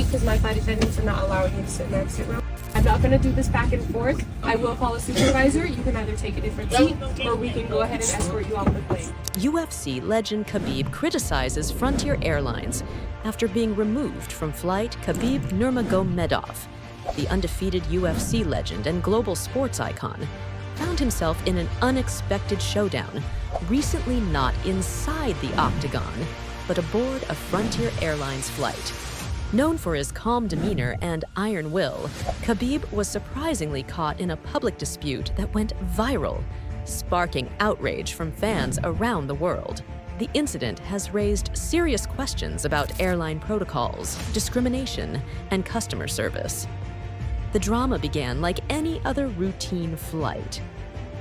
seat because my flight attendants are not allowing me to sit in the exit row. I'm not going to do this back and forth. I will call a supervisor. You can either take a different seat or we can go ahead and escort you off the plane. UFC legend Khabib criticizes Frontier Airlines after being removed from flight Khabib Nurmagomedov. The undefeated UFC legend and global sports icon found himself in an unexpected showdown, recently not inside the octagon, but aboard a Frontier Airlines flight. Known for his calm demeanor and iron will, Khabib was surprisingly caught in a public dispute that went viral, sparking outrage from fans around the world. The incident has raised serious questions about airline protocols, discrimination, and customer service. The drama began like any other routine flight.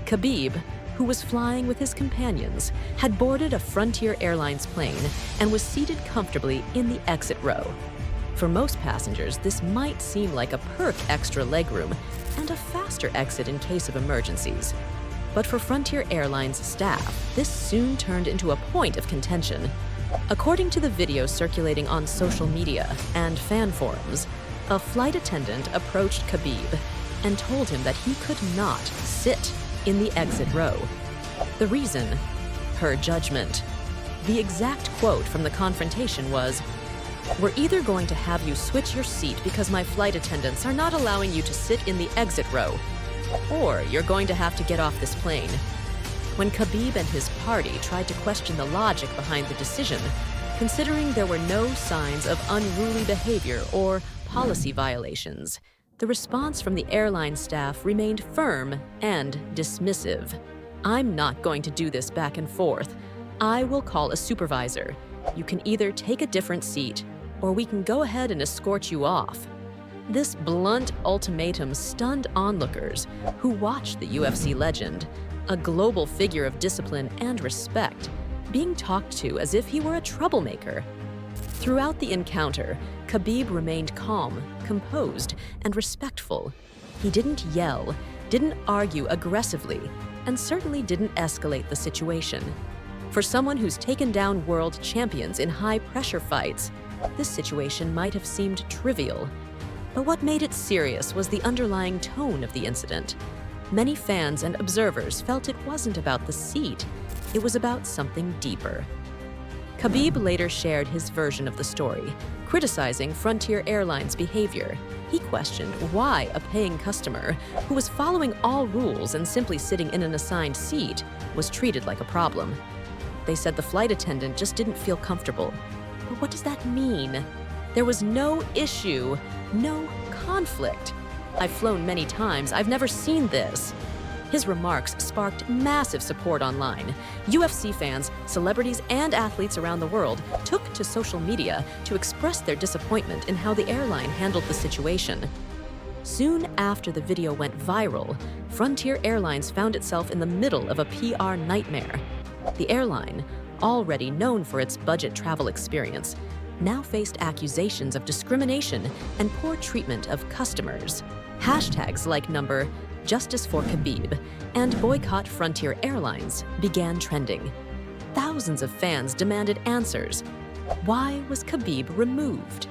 Khabib, who was flying with his companions, had boarded a Frontier Airlines plane and was seated comfortably in the exit row. For most passengers, this might seem like a perk extra legroom and a faster exit in case of emergencies. But for Frontier Airlines staff, this soon turned into a point of contention. According to the video circulating on social media and fan forums, a flight attendant approached Khabib and told him that he could not sit in the exit row. The reason? Her judgment. The exact quote from the confrontation was, "We're either going to have you switch your seat because my flight attendants are not allowing you to sit in the exit row, or you're going to have to get off this plane." When Khabib and his party tried to question the logic behind the decision, considering there were no signs of unruly behavior or policy violations, the response from the airline staff remained firm and dismissive. "I'm not going to do this back and forth. I will call a supervisor. You can either take a different seat, or we can go ahead and escort you off." This blunt ultimatum stunned onlookers who watched the UFC legend, a global figure of discipline and respect, being talked to as if he were a troublemaker. Throughout the encounter, Khabib remained calm, composed, and respectful. He didn't yell, didn't argue aggressively, and certainly didn't escalate the situation. For someone who's taken down world champions in high-pressure fights, this situation might have seemed trivial. But what made it serious was the underlying tone of the incident. Many fans and observers felt it wasn't about the seat, it was about something deeper. Khabib later shared his version of the story, criticizing Frontier Airlines' behavior. He questioned why a paying customer, who was following all rules and simply sitting in an assigned seat, was treated like a problem. They said the flight attendant just didn't feel comfortable. But what does that mean? There was no issue, no conflict. "I've flown many times, I've never seen this." His remarks sparked massive support online. UFC fans, celebrities, and athletes around the world took to social media to express their disappointment in how the airline handled the situation. Soon after the video went viral, Frontier Airlines found itself in the middle of a PR nightmare. The airline, already known for its budget travel experience, now faced accusations of discrimination and poor treatment of customers. Hashtags like #Justice for Khabib and Boycott Frontier Airlines began trending. Thousands of fans demanded answers. Why was Khabib removed?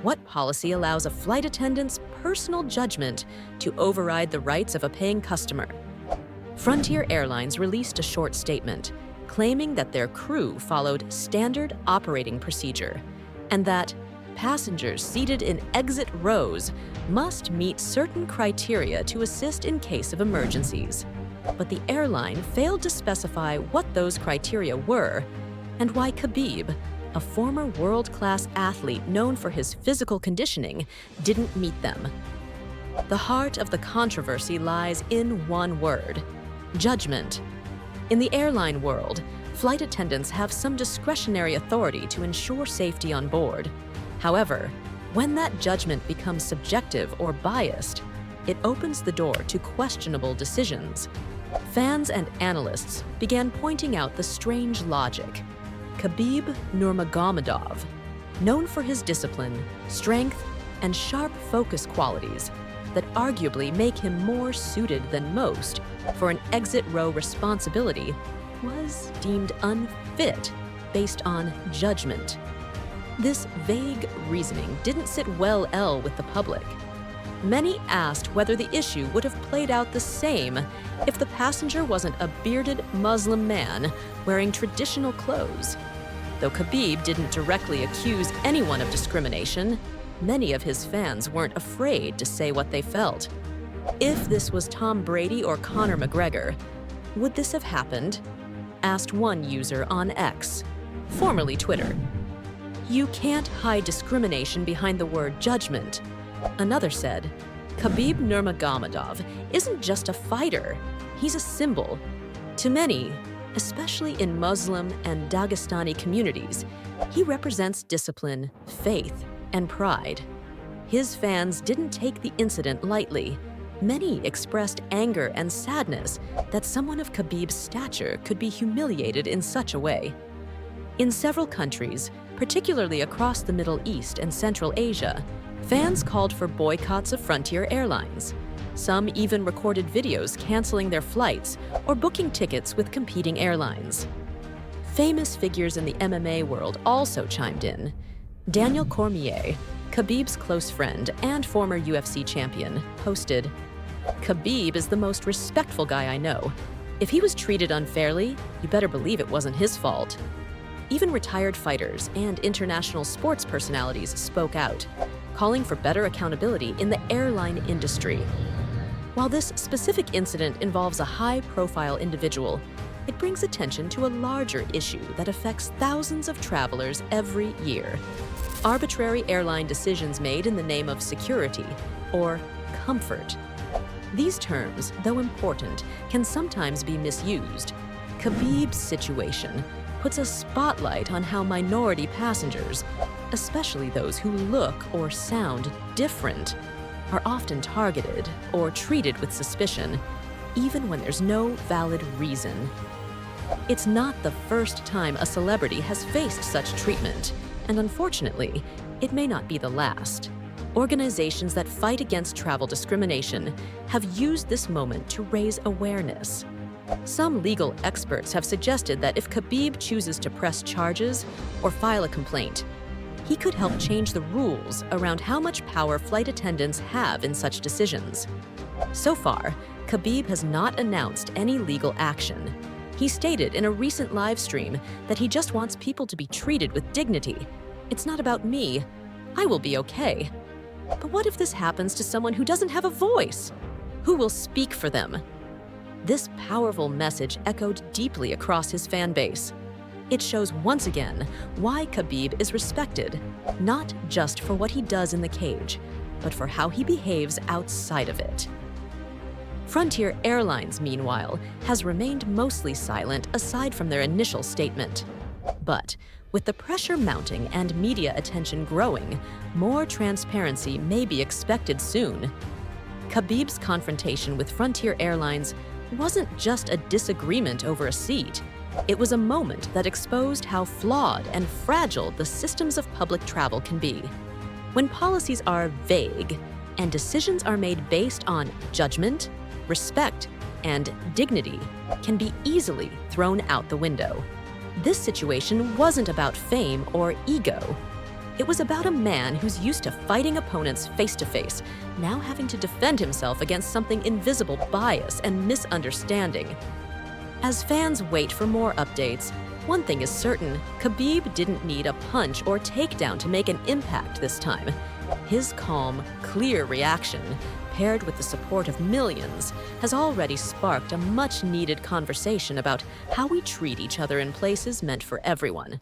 What policy allows a flight attendant's personal judgment to override the rights of a paying customer? Frontier Airlines released a short statement claiming that their crew followed standard operating procedure and that passengers seated in exit rows must meet certain criteria to assist in case of emergencies. But the airline failed to specify what those criteria were and why Khabib, a former world-class athlete known for his physical conditioning, didn't meet them. The heart of the controversy lies in one word: judgment. In the airline world, flight attendants have some discretionary authority to ensure safety on board. However, when that judgment becomes subjective or biased, it opens the door to questionable decisions. Fans and analysts began pointing out the strange logic. Khabib Nurmagomedov, known for his discipline, strength, and sharp focus qualities that arguably make him more suited than most for an exit row responsibility, was deemed unfit based on judgment. This vague reasoning didn't sit well with the public. Many asked whether the issue would have played out the same if the passenger wasn't a bearded Muslim man wearing traditional clothes. Though Khabib didn't directly accuse anyone of discrimination, many of his fans weren't afraid to say what they felt. If this was Tom Brady or Conor McGregor, would this have happened? Asked one user on X, formerly Twitter. You can't hide discrimination behind the word judgment. Another said, Khabib Nurmagomedov isn't just a fighter, he's a symbol. To many, especially in Muslim and Dagestani communities, he represents discipline, faith, and pride. His fans didn't take the incident lightly. Many expressed anger and sadness that someone of Khabib's stature could be humiliated in such a way. In several countries, particularly across the Middle East and Central Asia, fans called for boycotts of Frontier Airlines. Some even recorded videos canceling their flights or booking tickets with competing airlines. Famous figures in the MMA world also chimed in. Daniel Cormier, Khabib's close friend and former UFC champion, posted, Khabib is the most respectful guy I know. If he was treated unfairly, you better believe it wasn't his fault. Even retired fighters and international sports personalities spoke out, calling for better accountability in the airline industry. While this specific incident involves a high-profile individual, it brings attention to a larger issue that affects thousands of travelers every year. Arbitrary airline decisions made in the name of security or comfort. These terms, though important, can sometimes be misused. Khabib's situation puts a spotlight on how minority passengers, especially those who look or sound different, are often targeted or treated with suspicion, even when there's no valid reason. It's not the first time a celebrity has faced such treatment, and unfortunately, it may not be the last. Organizations that fight against travel discrimination have used this moment to raise awareness. Some legal experts have suggested that if Khabib chooses to press charges or file a complaint, he could help change the rules around how much power flight attendants have in such decisions. So far, Khabib has not announced any legal action. He stated in a recent live stream that he just wants people to be treated with dignity. It's not about me. I will be okay. But what if this happens to someone who doesn't have a voice? Who will speak for them? This powerful message echoed deeply across his fan base. It shows once again why Khabib is respected, not just for what he does in the cage, but for how he behaves outside of it. Frontier Airlines, meanwhile, has remained mostly silent aside from their initial statement. But with the pressure mounting and media attention growing, more transparency may be expected soon. Khabib's confrontation with Frontier Airlines wasn't just a disagreement over a seat. It was a moment that exposed how flawed and fragile the systems of public travel can be. When policies are vague and decisions are made based on judgment, respect, and dignity, can be easily thrown out the window. This situation wasn't about fame or ego. It was about a man who's used to fighting opponents face-to-face, now having to defend himself against something invisible bias and misunderstanding. As fans wait for more updates, one thing is certain, Khabib didn't need a punch or takedown to make an impact this time. His calm, clear reaction, paired with the support of millions, has already sparked a much-needed conversation about how we treat each other in places meant for everyone.